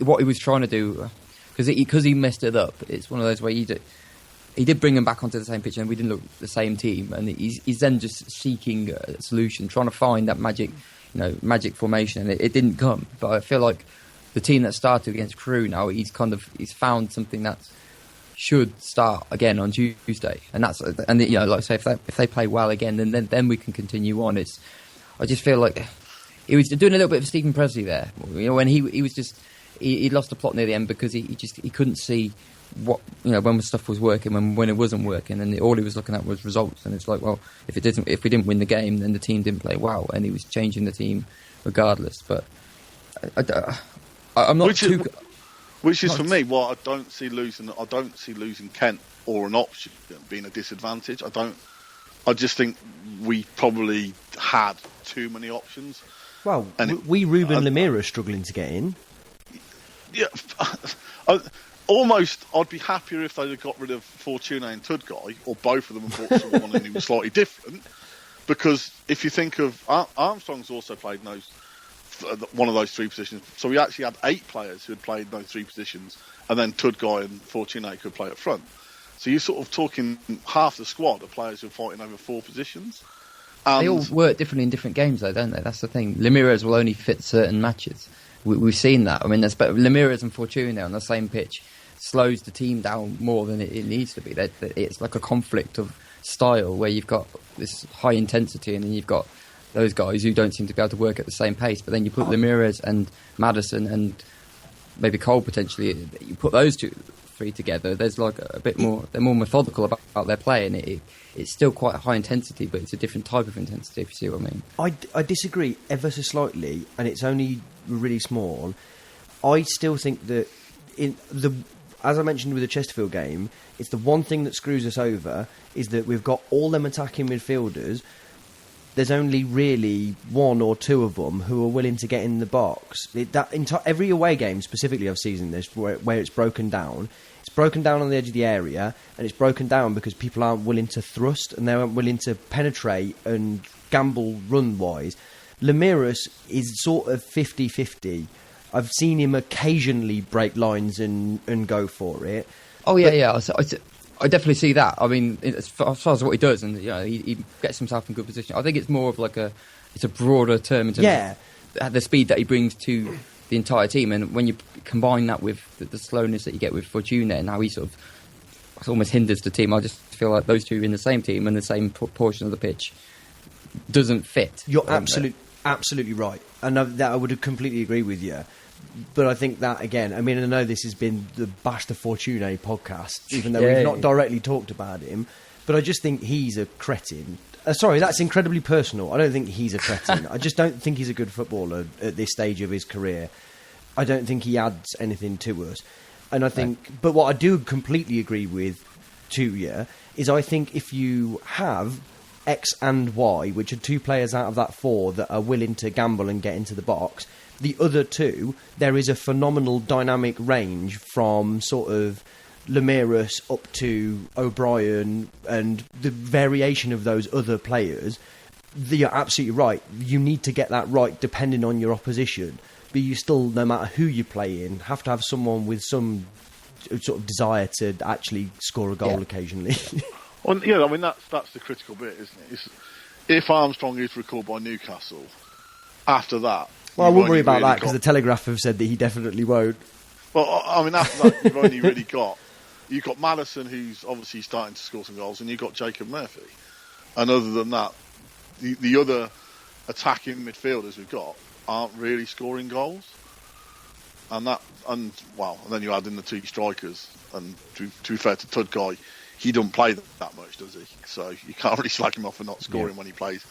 what he was trying to do, because he messed it up. It's one of those where he did bring him back onto the same pitch, and we didn't look the same team. And he's then just seeking a solution, trying to find that magic formation, and it didn't come. But I feel like the team that started against Crewe now, he's found something that should start again on Tuesday, and like I say, if they play well again, then we can continue on. I just feel like he was doing a little bit of Stephen Presley there, when he was just he lost the plot near the end because he couldn't see what when stuff was working, when it wasn't working, and all he was looking at was results. And it's like, well, if we didn't win the game, then the team didn't play well, and he was changing the team regardless. But I'm not Which is, for me, why I don't see losing Kent or an option being a disadvantage. I just think we probably had too many options. Well, Ruben Lemire are struggling to get in. Yeah, I'd be happier if they'd have got rid of Fortuna and Tudguy, or both of them, and brought someone in who was slightly different. Because if you think of Armstrong's also played one of those three positions, so we actually had 8 players who had played those three positions, and then Tudguy and Fortuna could play up front. So you're sort of talking half the squad of players who are fighting over 4 positions. And they all work differently in different games, though, don't they? That's the thing. Lemire's will only fit certain matches. We've seen that. I mean, Lemire's and Fortuna on the same pitch slows the team down more than it needs to be. It's like a conflict of style where you've got this high intensity and then you've got those guys who don't seem to be able to work at the same pace. But then you put Lemire's and Maddison and maybe Cole potentially, you put those 2-3 together, there's like a bit more, they're more methodical about their play, and it's still quite high intensity, but it's a different type of intensity, if you see what I mean. I disagree ever so slightly, and it's only really small. I still think that as I mentioned with the Chesterfield game, it's the one thing that screws us over is that we've got all them attacking midfielders. There's only really 1 or 2 of them who are willing to get in the box. Every away game, specifically of season this, where it's broken down on the edge of the area, and it's broken down because people aren't willing to thrust and they aren't willing to penetrate and gamble run-wise. Lemiris is sort of 50-50. I've seen him occasionally break lines and go for it. Oh, yeah. I definitely see that. I mean, as far as what he does, and he gets himself in good position. I think it's more of it's a broader term in terms of the speed that he brings to the entire team. And when you combine that with the slowness that you get with Fortuna and how he sort of almost hinders the team, I just feel like those two in the same team and the same portion of the pitch doesn't fit. You're absolutely right, and I would completely agree with you. But I think that, again, I mean, I know this has been the Bash the Fortuna podcast, even though we've not directly talked about him, but I just think he's a cretin. Sorry, that's incredibly personal. I don't think he's a cretin. I just don't think he's a good footballer at this stage of his career. I don't think he adds anything to us. And I think, but what I do completely agree with to you is I think if you have X and Y, which are 2 players out of that 4 that are willing to gamble and get into the box, the other 2, there is a phenomenal dynamic range from sort of Lemiris up to O'Brien and the variation of those other players. You're absolutely right. You need to get that right depending on your opposition. But you still, no matter who you play in, have to have someone with some sort of desire to actually score a goal occasionally. Well, yeah, I mean, that's the critical bit, isn't it? If Armstrong is recalled by Newcastle, after that... Well, I won't worry about that because the Telegraph have said that he definitely won't. Well, I mean, after that, you've only really got... You've got Maddison, who's obviously starting to score some goals, and you've got Jacob Murphy. And other than that, the other attacking midfielders we've got aren't really scoring goals. And then you add in the 2 strikers. And to be fair to Tudguy, he doesn't play that much, does he? So you can't really slag him off for not scoring when he plays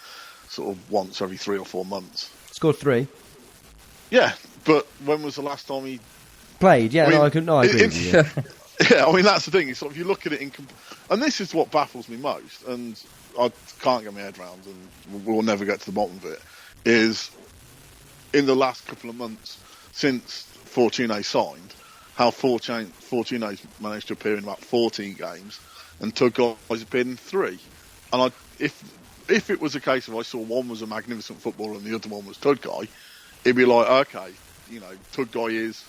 sort of once every 3 or 4 months. Scored 3. Yeah, but when was the last time he played? Yeah, I agree with you. Yeah, I mean, that's the thing. It's sort of, you look at it and this is what baffles me most, and I can't get my head around, and we'll never get to the bottom of it, is in the last couple of months since Fortuna signed, how Fortuna's managed to appear in about 14 games, and Tudguy's appeared in 3. And if it was a case of I saw one was a magnificent footballer and the other one was Tudguy, it'd be like, okay, Tudguy is,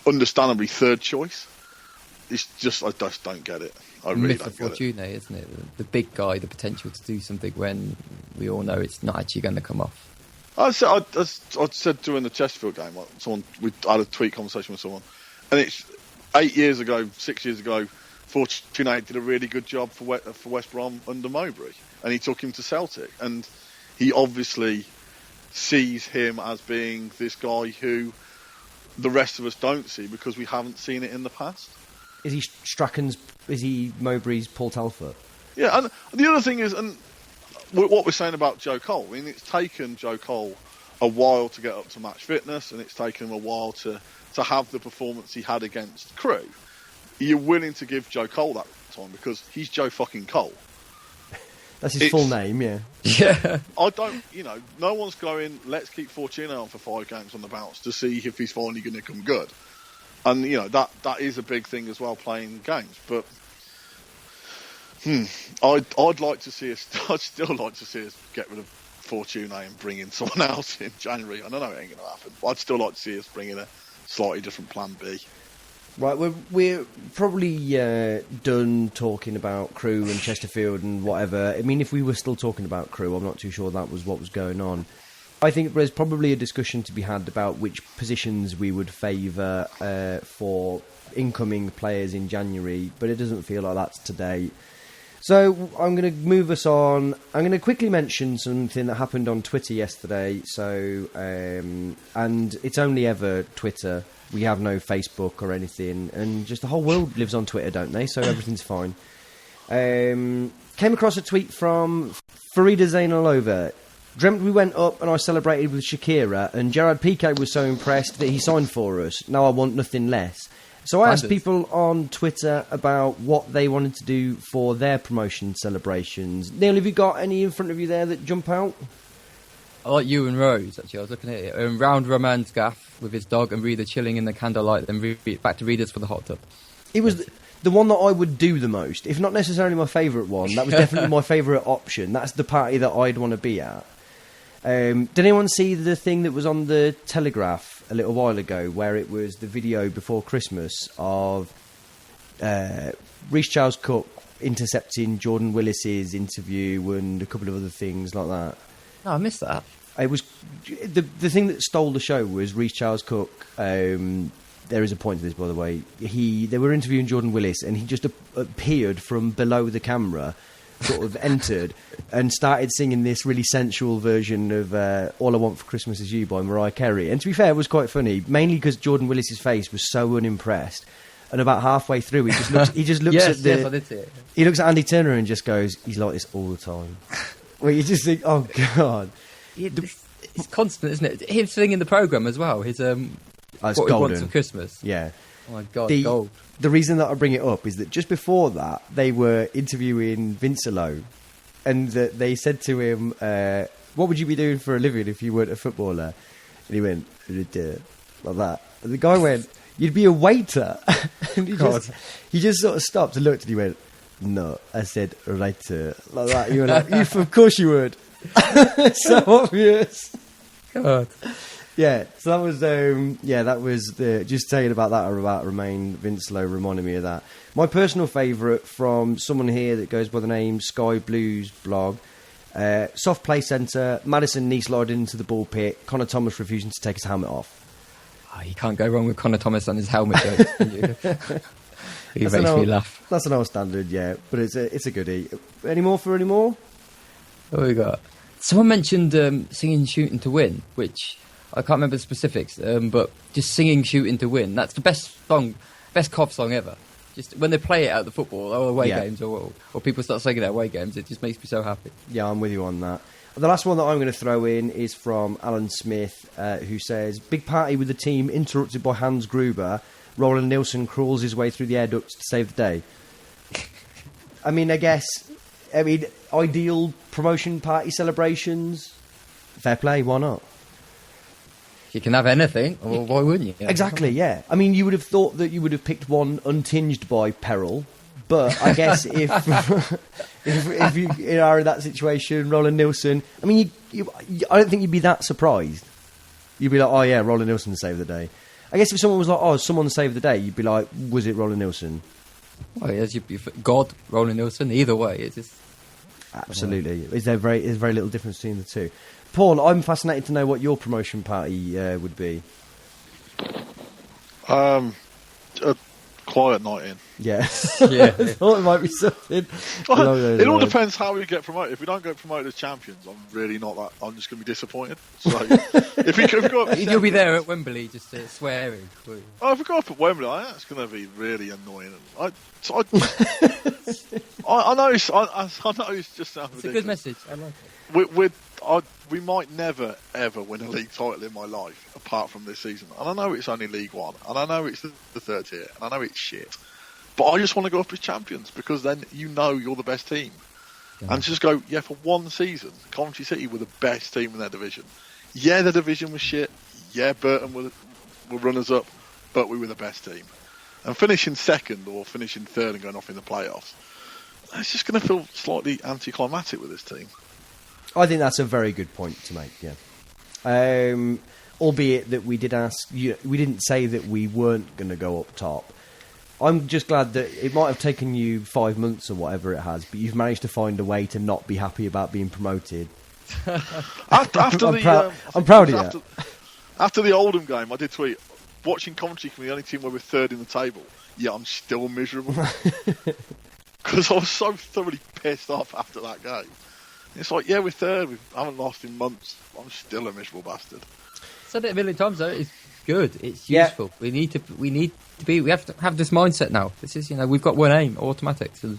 understandably 3rd choice. It's just, I just don't get it. I really don't get Fortuna, isn't it? The big guy, the potential to do something when we all know it's not actually going to come off. I said during the Chesterfield game, we had a tweet conversation with someone, and it's 6 years ago, Fortuna did a really good job for West Brom under Mowbray, and he took him to Celtic, and he obviously sees him as being this guy who the rest of us don't see because we haven't seen it in the past. Is he Mowbray's Paul Telford? Yeah, and the other thing is, and what we're saying about Joe Cole, I mean, it's taken Joe Cole a while to get up to match fitness, and it's taken him a while to to have the performance he had against Crewe, you're willing to give Joe Cole that time because he's Joe fucking Cole. That's his full name, yeah. Yeah. I don't, no one's going, let's keep Fortuna on for 5 games on the bounce to see if he's finally going to come good. And, that is a big thing as well, playing games. But I'd like to see us, I'd still like to see us get rid of Fortuna and bring in someone else in January. I don't know it ain't going to happen, but I'd still like to see us bring in a slightly different plan B. Right, we're probably done talking about Crewe and Chesterfield and whatever. I mean, if we were still talking about Crewe, I'm not too sure that was what was going on. I think there's probably a discussion to be had about which positions we would favour for incoming players in January, but it doesn't feel like that's today. So I'm going to move us on. I'm going to quickly mention something that happened on Twitter yesterday. So, and it's only ever Twitter. We have no Facebook or anything, and just the whole world lives on Twitter, don't they? So everything's fine. Came across a tweet from Farida Zainalova. Dreamt we went up and I celebrated with Shakira, and Gerard Piqué was so impressed that he signed for us. Now I want nothing less. So I asked people on Twitter about what they wanted to do for their promotion celebrations. Neil, have you got any in front of you there that jump out? I like you and Rose, actually. I was looking at it. Round Ramage's gaff with his dog and Reader chilling in the candlelight, then back to Readers for the hot tub. It was the one that I would do the most, if not necessarily my favourite one. That was definitely my favourite option. That's the party that I'd want to be at. Did anyone see the thing that was on the Telegraph a little while ago, where it was the video before Christmas of Reece Charles Cook intercepting Jordan Willis's interview and a couple of other things like that? No, I missed that. It was the thing that stole the show was Reece Charles Cook. There is a point to this, by the way. They were interviewing Jordan Willis, and he just appeared from below the camera, sort of entered, and started singing this really sensual version of "All I Want for Christmas Is You" by Mariah Carey. And to be fair, it was quite funny, mainly because Jordan Willis's face was so unimpressed. And about halfway through, he just looks at the. Yes, I did see it. He looks at Andy Turner and just goes, "He's like this all the time." Well, you just think, "Oh God." It's constant, isn't it? Him singing the programme as well. His what golden. he wants for Christmas. Yeah. Oh my God, gold. The reason that I bring it up is that just before that, they were interviewing Vincelo, and they said to him, "What would you be doing for a living if you weren't a footballer?" And he went, like that. And the guy went, "You'd be a waiter." And he just sort of stopped and looked, and he went, "No, I said writer," like that. You were like, "Of course you would." So obvious. God. Yeah, so that was just saying about that or about Romain Vincelo reminded me of that. My personal favourite from someone here that goes by the name Sky Blues blog, soft play centre, Madison knee sliding into the ball pit, Connor Thomas refusing to take his helmet off. Oh, you can't go wrong with Connor Thomas and his helmet jokes, can you? He makes me laugh. That's an old standard, yeah, but it's a goodie. Any more? What we got? Someone mentioned singing Shooting to Win, which I can't remember the specifics, but just singing Shooting to Win. That's the best Cov song ever. Just when they play it at the football or away games or people start singing at away games, it just makes me so happy. Yeah, I'm with you on that. The last one that I'm going to throw in is from Alan Smith, who says, "Big party with the team interrupted by Hans Gruber. Roland Nilsson crawls his way through the air ducts to save the day." I mean, ideal promotion party celebrations. Fair play, why not? You can have anything, or why wouldn't you? Exactly, yeah. I mean, you would have thought that you would have picked one untinged by peril, but I guess if you are in that situation, Roland Nilsson, I mean, I don't think you'd be that surprised. You'd be like, "Oh yeah, Roland Nilsson saved the day." I guess if someone was like, "Oh, someone saved the day," you'd be like, "Was it Roland Nilsson?" Well, yes, God, Roland Nilsson. Either way, it's just absolutely. There's very little difference between the two. Paul, I'm fascinated to know what your promotion party would be. A quiet night in. Yeah. Yeah. I thought it might be something. It all depends how we get promoted. If we don't get promoted as champions, I'm really not that. I'm just going to be disappointed. So if we go up, you'll be there at Wembley just swearing. Oh, if we go up at Wembley, that's going to be really annoying. I know it's just sounds It's a good message. I like it. We might never ever win a league title in my life apart from this season. And I know it's only League One, and I know it's the third tier, and I know it's shit. But I just want to go up as champions because then you know you're the best team. Yeah. And just go, for one season, Coventry City were the best team in their division. Yeah, the division was shit. Yeah, Burton were runners up, but we were the best team. And finishing second or finishing third and going off in the playoffs, it's just going to feel slightly anticlimactic with this team. I think that's a very good point to make, yeah. Albeit that we didn't say that we weren't going to go up top. I'm just glad that it might have taken you 5 months or whatever it has, but you've managed to find a way to not be happy about being promoted. I'm proud of you. After the Oldham game, I did tweet, watching Coventry from the only team where we're third in the table, I'm still miserable. Because I was so thoroughly pissed off after that game. It's like, we're third, we haven't lost in months. I'm still a miserable bastard. Said it a million times though. It's good. It's useful. We have to have this mindset now. This is, we've got one aim, automatic. So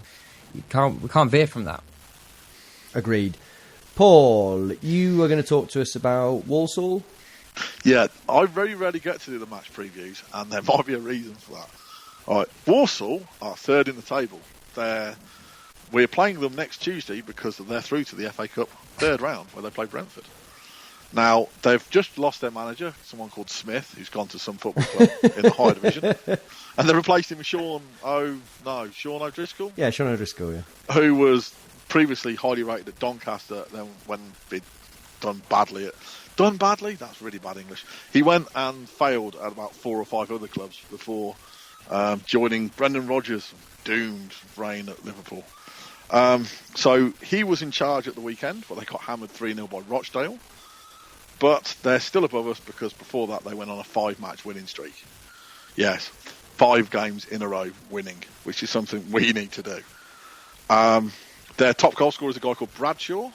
we can't veer from that. Agreed. Paul, you were going to talk to us about Walsall. Yeah, I very rarely get to do the match previews, and there might be a reason for that. All right, Walsall are third in the table. We're playing them next Tuesday because they're through to the FA Cup third round where they play Brentford. Now, they've just lost their manager, someone called Smith, who's gone to some football club in the higher division. And they replaced him with Sean O'Driscoll? Yeah, Sean O'Driscoll, yeah. Who was previously highly rated at Doncaster, then when they'd done badly? That's really bad English. He went and failed at about 4 or 5 other clubs before joining Brendan Rodgers' doomed reign at Liverpool. So he was in charge at the weekend, but they got hammered 3-0 by Rochdale. But they're still above us because before that they went on a 5-match winning streak. Yes, 5 games in a row winning, which is something we need to do. Their top goal scorer is a guy called Bradshaw.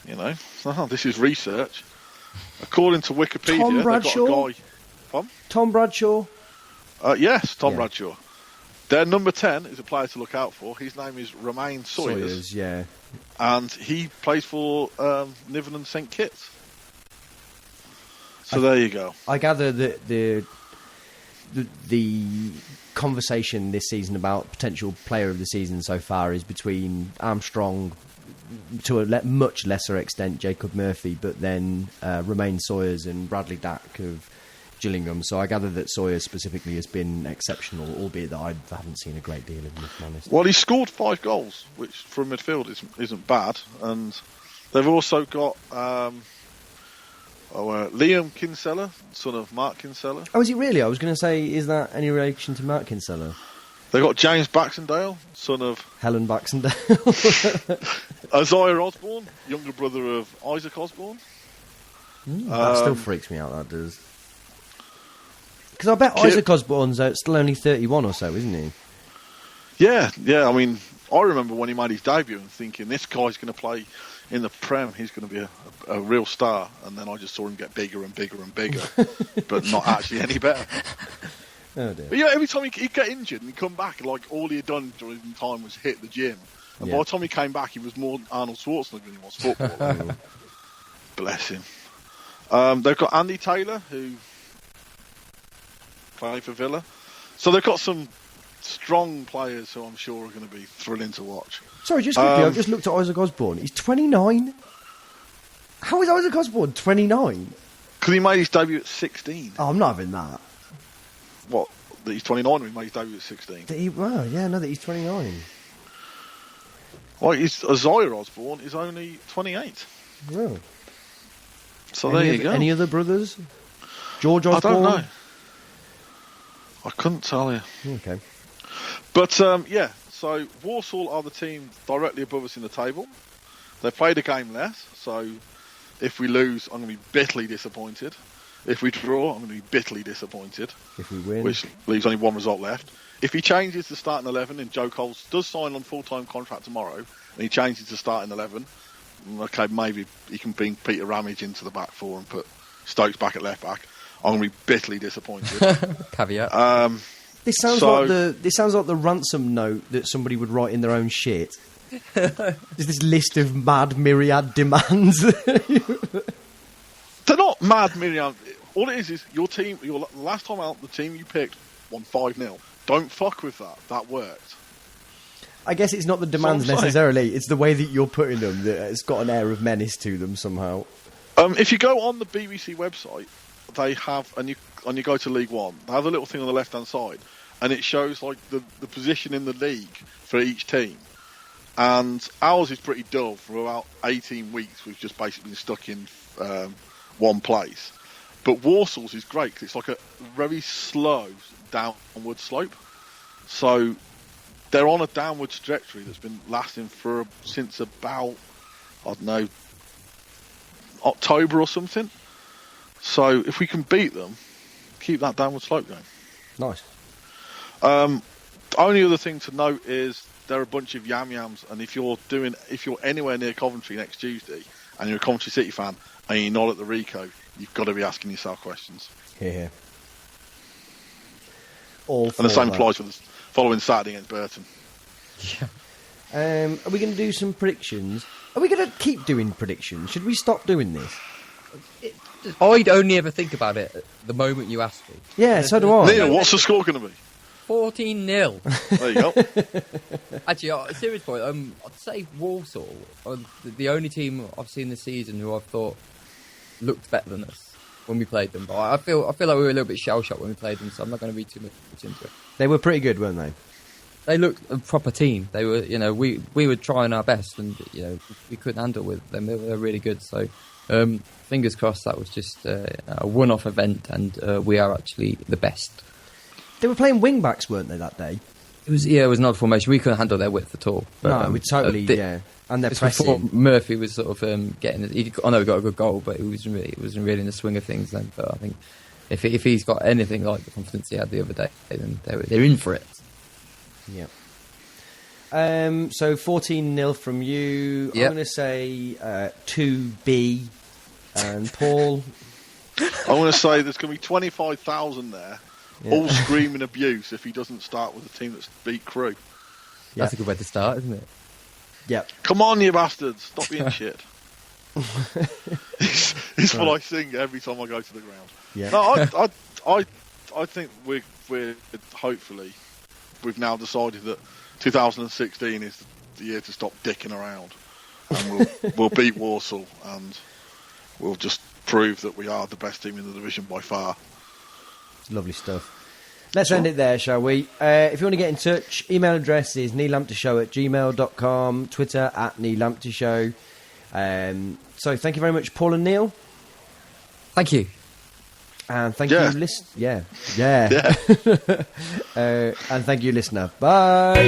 This is research. According to Wikipedia, Tom Bradshaw? They've got a guy... Tom Bradshaw? Yes, Tom Bradshaw. Their number 10 is a player to look out for. His name is Ramage Sawyers, yeah. And he plays for Niven and St Kitts. So there you go. I gather that the conversation this season about potential player of the season so far is between Armstrong, to a much lesser extent, Jacob Murphy, but then Ramage Sawyers and Bradley Dack of Gillingham. So I gather that Sawyers specifically has been exceptional, albeit that I haven't seen a great deal of him, if I'm honest. Well, he scored 5 goals, which for a midfield isn't bad. And they've also got Liam Kinsella, son of Mark Kinsella. Oh, is he really? I was going to say, is that any relation to Mark Kinsella? They've got James Baxendale, son of... Helen Baxendale. Isaiah Osborne, younger brother of Isaac Osborne. That still freaks me out, that does. Because I bet Isaac Osborne's still only 31 or so, isn't he? Yeah. I mean, I remember when he made his debut and thinking, this guy's going to play in the Prem, he's going to be a real star. And then I just saw him get bigger and bigger and bigger, but not actually any better. Oh dear. But every time he'd get injured and he'd come back, like all he had done during the time was hit the gym. And by the time he came back, he was more Arnold Schwarzenegger than he was football. Bless him. They've got Andy Taylor, who played for Villa. So they've got some strong players who I'm sure are going to be thrilling to watch. Sorry, just quickly, I've just looked at Isaac Osborne. He's 29. How is Isaac Osborne 29? Because he made his debut at 16. Oh, I'm not having that. What? That he's 29 when he made his debut at 16? That he's 29. Well, Isaiah Osborne is only 28. Oh. So there you go. Any other brothers? George Osborne? I don't know. I couldn't tell you. Okay. But, so Walsall are the team directly above us in the table. They've played a game less, so if we lose, I'm going to be bitterly disappointed. If we draw, I'm going to be bitterly disappointed. If we win. Which leaves only one result left. If he changes to starting 11 and Joe Coles does sign on full-time contract tomorrow, and he changes to starting 11, okay, maybe he can bring Peter Ramage into the back four and put Stokes back at left back. I'm going to be bitterly disappointed. Caveat. This sounds like the ransom note that somebody would write in their own shit. There's this list of mad myriad demands. They're not mad myriad. All it is your team. Your last time out, the team you picked won 5-0. Don't fuck with that. That worked. I guess it's not the demands necessarily. It's the way that you're putting them that it's got an air of menace to them somehow. If you go on the BBC website, they have, and you go to League One, they have a little thing on the left-hand side, and it shows like the position in the league for each team. And ours is pretty dull. For about 18 weeks, we've just basically been stuck in one place. But Warsaw's is great because it's like a very slow downward slope. So they're on a downward trajectory that's been lasting since about, I don't know, October or something. So if we can beat them, keep that downward slope going. Nice. Only other thing to note is they're a bunch of yam-yams, and if you're anywhere near Coventry next Tuesday and you're a Coventry City fan and you're not at the Rico, you've got to be asking yourself questions. Here. And the same applies for the following Saturday against Burton. Yeah. Are we going to do some predictions? Are we going to keep doing predictions? Should we stop doing this? I'd only ever think about it at the moment you asked me. Yeah, so do I. Neil, what's the score going to be? 14-0. There you go. Actually, on a serious point, I'd say Walsall are the only team I've seen this season who I've thought looked better than us when we played them. But I feel like we were a little bit shell-shocked when we played them, so I'm not going to read too much into it. They were pretty good, weren't they? They looked a proper team. They were, we were trying our best, and we couldn't handle with them. They were really good. So, fingers crossed that was just a one-off event, and we are actually the best. They were playing wing-backs, weren't they, that day? It was an odd formation. We couldn't handle their width at all. But, no, we totally, yeah. And their pressing. Before Murphy was sort of getting... I know he got a good goal, but it wasn't really in the swing of things then. But I think if he's got anything like the confidence he had the other day, then they're in for it. Yeah. So 14-0 from you. Yep. I'm going to say 2B. And Paul? I'm going to say there's going to be 25,000 there. Yeah. All screaming abuse if he doesn't start with a team that's beat Crewe. That's a good way to start, isn't it? Yep. Come on, you bastards! Stop being shit. It's what I sing every time I go to the ground. Yeah. No, I think we're hopefully we've now decided that 2016 is the year to stop dicking around, and we'll beat Walsall, and we'll just prove that we are the best team in the division by far. Lovely stuff. Let's end it there, shall we? If you want to get in touch, email address is neellamptyshow@gmail.com, Twitter @neellamptyshow. So thank you very much, Paul and Neil. Thank you. And thank you, listener. Yeah. And thank you, listener. Bye.